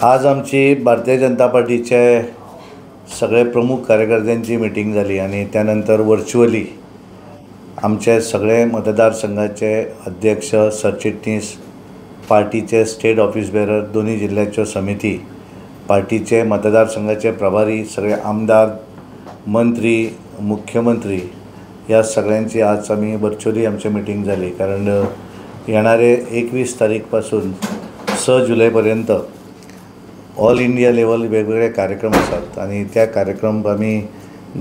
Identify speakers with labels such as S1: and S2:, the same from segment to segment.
S1: आज आमची भारतीय जनता पार्टीचे सगळे प्रमुख कार्यकर्त्यांची मीटिंग झाली आणि त्यानंतर व्हर्च्युअली आमचे सगळे मतदारसंघाचे अध्यक्ष, सरचिटणीस, पार्टीचे स्टेट ऑफिस बेरर, दोन्ही जिल्ह्याच्या समिती, पार्टीचे मतदारसंघाचे प्रभारी, सगळे आमदार, मंत्री, मुख्यमंत्री या सगळ्यांची आज आम्ही व्हर्च्युअली आमची मीटिंग झाली. कारण येणारे 21 तारीखपासून 6 जुलैपर्यंत ऑल इंडिया लेवल वेगवेगळे कार्यक्रम असतात आणि त्या कार्यक्रम आम्ही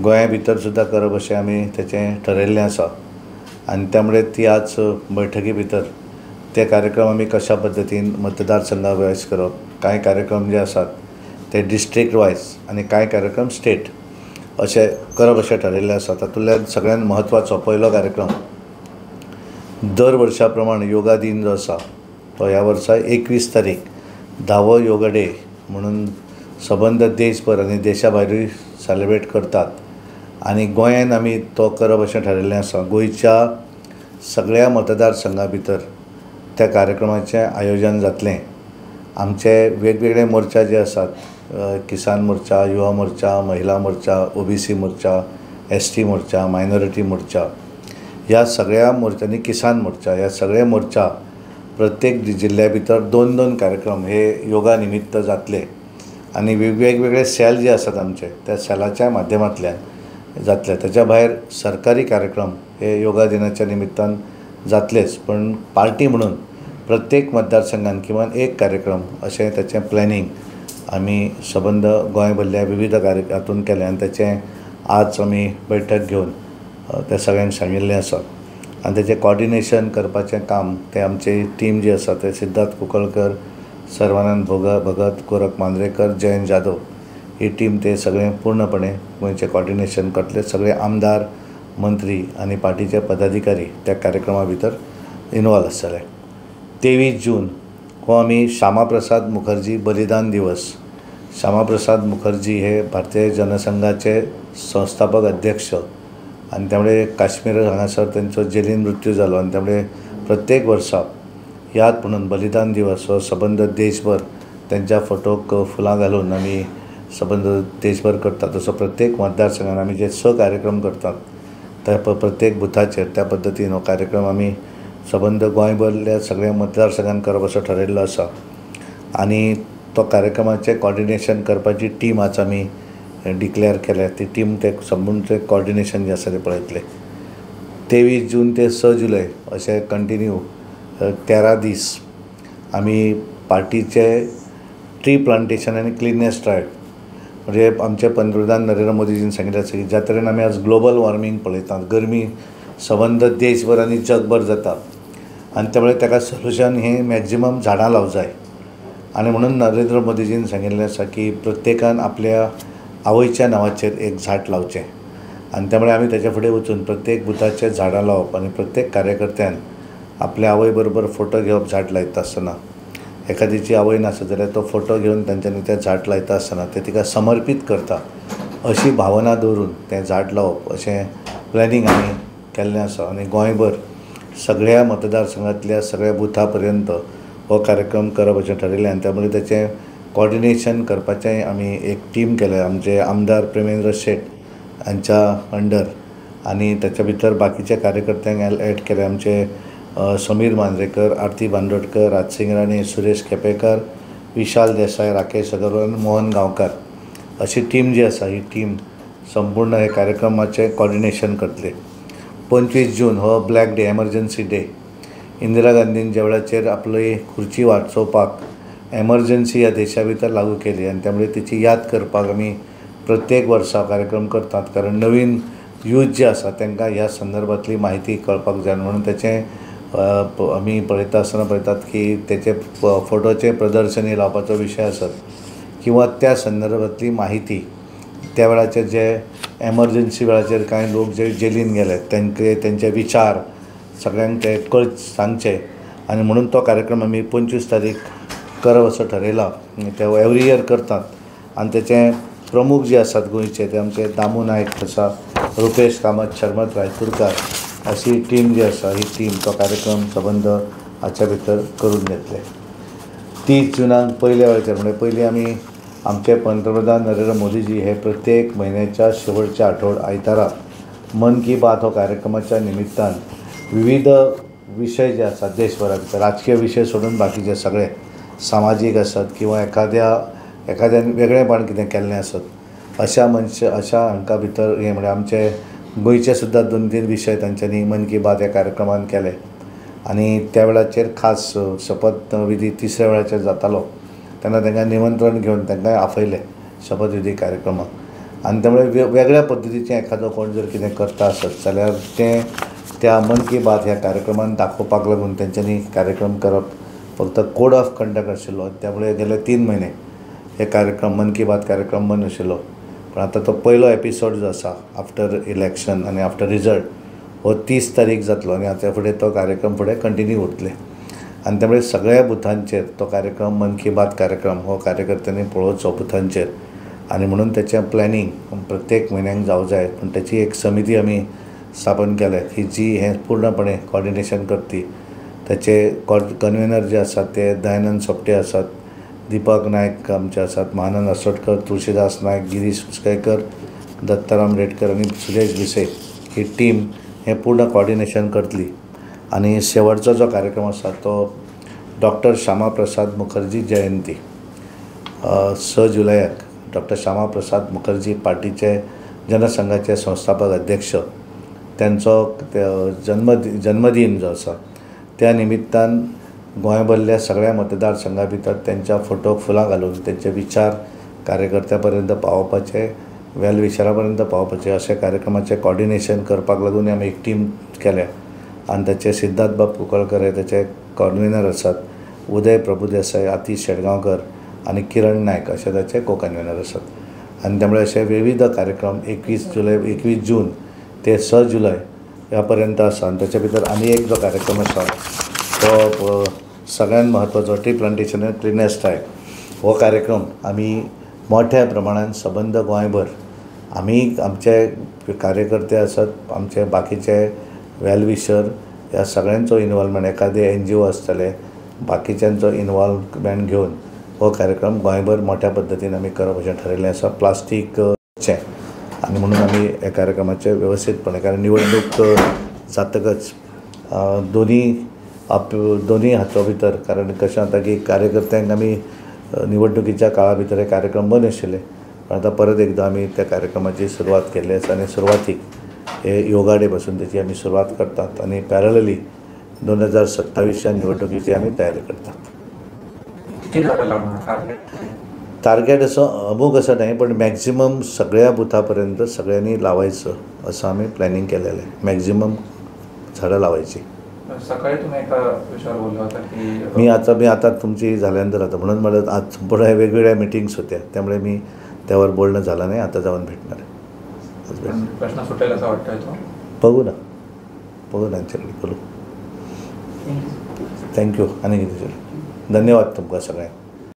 S1: गोंया भितर सुद्धा करप अशें आमी तेचें ठरयल्लें आसा. आणि त्यामुळे ती आज बैठकी भितर ते कार्यक्रम आमी कशा पद्दतीन मतदारसंघा वायज करप, कांय कार्यक्रम जे आसात ते डिस्ट्रिक्ट वायज आणि कांय कार्यक्रम स्टेट अशें करप अशें ठरयल्लें आसा. तातूंतल्यान सगळ्यात म्हत्वाचो पयलो कार्यक्रम दर वर्सा प्रमाण योगा दिन जो आसा तो ह्या वर्सा 21 तारीख 10वो योगा डे म्हणून सबंद देशभर आनी देशा भायरूय सेलिब्रेट करतात आणि गोंयान आमी तो करप अशें ठरयल्लें आसा. गोंयच्या सगळ्या मतदारसंघा भितर त्या कार्यक्रमाचें आयोजन जातलें. आमचे वेगवेगळे मोर्चा जे आसात, किसान मोर्चा, युवा मोर्चा, महिला मोर्चा, ओबीसी मोर्चा, एसटी मोर्चा, मायनॉरिटी मोर्चा, ह्या सगळ्या मोर्चांनी किसान मोर्चा, ह्या सगळे मोर्चा प्रत्येक जिल्ह्या भितर 2-2 कार्यक्रम हे योगा निमित्त जातले आणि वेगवेगळे सेल जे आसात आमचे त्या सेलाच्या माध्यमांतल्यान जातले. त्याच्या भायर सरकारी कार्यक्रम हे योगा दिनाच्या निमित्तान जातलेच, पण पार्टी म्हणून प्रत्येक मतदारसंघान किमान एक कार्यक्रम अशें त्याचें प्लॅनिंग आमी सबंद गोंय भरल्या विविध हातून केलें आणि त्याचें आज आमी बैठक घेवन त्या सगळ्यांक सांगिल्लें आसा. आणि तेचें कॉर्डिनेशन करपाचें काम ते आमची टीम जी आसा ते सिद्धार्थ कुंकळकर, सर्वानंद भगत, गोरख मांद्रेकर, जयंत जाधव ही टीम ते सगळें पूर्णपणे गोंयचें कॉर्डिनेशन करतले. सगळे आमदार, मंत्री आणि पार्टीचे पदाधिकारी त्या कार्यक्रमा भितर इनवॉल्व आसतले. 23 जून हो आमी श्यामाप्रसाद मुखर्जी बलिदान दिवस. श्यामाप्रसाद मुखर्जी हे भारतीय जनसंघाचे संस्थापक अध्यक्ष आणि त्यामुळे काश्मीर हांगासर त्यांचो जेलीन मृत्यू जालो आणि त्यामुळे प्रत्येक वर्सा याद म्हणून बलिदान दिवस हो सबंद देशभर त्यांच्या फोटोक फुलां घालून आमी सबंद देशभर करतात. तसो प्रत्येक मतदारसंघान आमी जे 6 कार्यक्रम करतात त्या प्रत्येक बुथाचेर त्या पद्दतीन हो कार्यक्रम आमी सबंद गोंयभरल्या सगळ्या मतदारसंघान करप असो ठरयल्लो आसा. आणि तो कार्यक्रमाचें कॉर्डिनेशन करपाची टीम आज आमी डिक्लेअर केल्या. ती टीम ते संपूर्ण कॉर्डिनेशन जे आसा ते पळयतले. 23 जून ते 6 जुलय अशें कंटिन्यू 13 दीस आमी पार्टीचे ट्री प्लांटेशन आनी क्लिननेस ड्रायव्ह म्हणजे आमचे पंतप्रधान नरेंद्र मोदीजीन सांगिल्लें आसा की ज्या तरेन आमी आज ग्लोबल वॉर्मिंग पळयतात, गरमी सबंद देशभर आनी जगभर जाता आणि त्यामुळे ताका सोल्युशन हें मॅक्झिमम झाडां लावंक जाय. आणि म्हणून नरेंद्र मोदीजीन सांगिल्लें आसा की प्रत्येकान आपल्या आवयच्या नांवाचेर एक झाड लावचें आणि त्यामुळे आमी तेच्या फुडें वचून प्रत्येक बुथाचेर झाडां लावप आणि प्रत्येक कार्यकर्त्यान आपल्या आवय बरोबर फोटो घेवप झाड लायता आसतना. एखाद्याची आवय नासत जाल्यार तो फोटो घेवन तांच्यांनी तें झाड लायता आसतना ते तिका समर्पीत करता अशी भावना दवरून तें झाड लावप अशें प्लॅनिंग आमी केल्लें आसा. आणि गोंयभर सगळ्या मतदारसंघातल्या सगळ्या बुथा पर्यंत हो कार्यक्रम करप अशें ठरयलें आणि त्यामुळे तेचें कॉर्डिनेशन करपाचें आमी एक टीम केलें. आमचे आमदार प्रेमेंद्र शेट हांच्या अंडर आणि त्याच्या भितर बाकीच्या कार्यकर्त्यांक ॲड केले. आमचे समीर मांद्रेकर, आरती बांदोडकर, राजसिंग राणे, सुरेश केपेकर, विशाल देसाय, राकेश अगरवाल, मोहन गांवकार अशी टीम जी आसा ही टीम संपूर्ण हे कार्यक्रमाचें कॉर्डिनेशन करतले. 25 जून हो black day, emergency day. Indira Gandhian ज्या वेळाचेर आपली खुर्ची वाचोवपाक एमर्जन्सी ह्या देशा भितर लागू केली आणि त्यामुळे तिची याद करपाक आमी प्रत्येक वर्सा कार्यक्रम करतात. कारण नवीन यूथ जे आसा तांकां ह्या संदर्भातली माहिती कळपाक जाय म्हणून तेचें आमी पळयता आसतना पळयतात की तेचे फोटोचे प्रदर्शनी लावपाचो विशय आसत किंवा त्या संदर्भातली माहिती त्या वेळाचेर जे एमर्जन्सी वेळाचेर कांय लोक जे जेलीन गेले तेंचे विचार सगळ्यांक ते सांगचे आणि म्हणून तो कार्यक्रम आमी 25 तारीख करप असो ठरयला. ते एवरी इयर करतात आणि तेचे प्रमुख जे आसात गोंयचे ते आमचे दामू नायक आसा, रुपेश कामत, शर्मत रायतुरकार अशी टीम जी आसा ही टीम तो कार्यक्रम सबंद हाच्या भितर करून घेतले. 30 जुनाक पहिल्या वेळाचेर म्हणजे पयलीं आमी आमचे पंतप्रधान नरेंद्र मोदीजी हे प्रत्येक म्हयन्याच्या शेवटच्या आयतारा मन की बात हो कार्यक्रमाच्या निमित्तान विविध विशय जे आसात देशभरात राजकीय विशय सोडून बाकीचे सगळे सामाजीक आसत किंवा एखाद्यान वेगळेपण कितें केल्लें आसत अशा हांकां भितर हें म्हणजे आमचे गोंयचे सुद्दां 2-3 विशय तांच्यांनी मन की बात ह्या कार्यक्रमान केले आनी त्या वेळाचेर खास शपथ विधी 3ऱ्या वेळाचेर जातालो तेन्ना तांकां निमंत्रण घेवन तांकां आपयलें शपथ विधी कार्यक्रमाक आनी त्यामुळे वेगळ्या पद्दतीचें एखादो कोण जर कितें करता आसत जाल्यार तें त्या मन की बात ह्या कार्यक्रमान दाखोवपाक लागून तेंच्यांनी कार्यक्रम करप फक्त कोड ऑफ कंडक्ट आशिल्लो त्यामुळे गेले 3 म्हयने हे कार्यक्रम मन की बात कार्यक्रम बंद आशिल्लो पण आतां तो पयलो एपिसोड जो आसा आफ्टर इलेक्शन आनी आफ्टर रिजल्ट हो 30 तारीख जातलो आनी हाच्या फुडें तो कार्यक्रम फुडें कंटिन्यू उरतले आनी त्यामुळे सगळ्या बुथांचेर तो कार्यक्रम मन की बात कार्यक्रम हो कार्यकर्त्यांनी पळोवचो बुथांचेर आनी म्हणून तेचें प्लॅनिंग प्रत्येक म्हयन्याक जावं जाय पूण तेची एक समिती आमी स्थापन केल्या की जी हें पूर्णपणे कॉर्डिनेशन करती त्याचे कन्वेनर जे आसात ते दयानंद सोपटे आसात दीपक नायक आमचे आसात महानंद असोटकर तुळशीदास नायक गिरीश कुसकेकर दत्ताराम रेडकर आनी सुरेश भिसे ही टीम हें पूर्ण कॉर्डिनेशन करतली आनी शेवटचो जो कार्यक्रम आसा तो डॉक्टर श्यामा प्रसाद मुखर्जी जयंती 6 जुलयाक डॉक्टर श्यामा प्रसाद मुखर्जी पार्टीचे जनसंघाचे संस्थापक अध्यक्ष त्यांचो जन्मदिन जो आसा त्या निमित्तान गोंयभरल्या सगळ्या मतदारसंघा भितर त्यांच्या फोटोक फुलां घालून त्यांचे विचार कार्यकर्त्यां पर्यंत पावोवपाचे वेलविचारा पर्यंत पावोवपाचे अशें कार्यक्रमाचें कॉर्डिनेशन करपाक लागून आमी एक टीम केल्या आनी ताचे सिद्धार्थ बाब कुंकळकर हे ताचे कॉन्वेनर आसात उदय प्रभुदेसाय आतिश शेटगांवकर आनी किरण नायक अशे ताचे को कन्वेनर आसात आनी त्यामुळे अशे विविध कार्यक्रम 21 जून ते 6 जुलय ह्या पर्यंत आसा आनी ताचे भितर आनी एक जो कार्यक्रम आसा तो सगळ्यात महत्वाचो टी प्लांटेशन क्लिनर स्ट्रायक हो कार्यक्रम आमी मोठ्या प्रमाणात सबंद गोंयभर आमी आमचे कार्यकर्ते आसात आमचे बाकीचे वेलविशर ह्या सगळ्यांचो इनवॉल्वमेंट एखादे NGO आसतले बाकीच्यांचो इनवॉल्वमेंट घेवन हो कार्यक्रम गोंयभर मोठ्या पद्दतीन आमी करप अशें ठरयिल्लें आसा प्लास्टीकचें आनी म्हणून आमी ह्या कार्यक्रमाचे व्यवस्थितपणे कारण निवडणूक जातकच दोनी हातों भितर कारण कशें जाता की कार्यकर्त्यांक आमी निवडणुकीच्या काळा भितर हे कार्यक्रम बंद आशिल्ले पण आता परत एकदा आमी त्या कार्यक्रमाची सुरवात केल्ली आसा आनी सुरवातीक हे योगा डे पासून त्याची आमी सुरवात करतात आनी पॅरलली 2027च्या निवडणुकीची आमी तयारी करतात. टार्गेट असो अमूक असं नाही पण मॅक्झिमम सगळ्या बुथापर्यंत सगळ्यांनी लावायचं असं आम्ही प्लॅनिंग केलेलं आहे. मॅक्झिमम झाडं लावायची.
S2: सकाळी तुम्ही एका विषयावर बोलला होता की
S1: मी आता तुमची झाल्यानंतर आता म्हणून मला आज संपूर्ण वेगवेगळ्या मिटिंग्स होत्या त्यामुळे मी त्यावर बोलणं झालं नाही. आता जाऊन भेटणार आहे.
S2: प्रश्न सुटेल असं वाटतंय तो
S1: बघू त्यांच्याकडे बोलू. थँक्यू आणि धन्यवाद तुमका सगळ्यांक.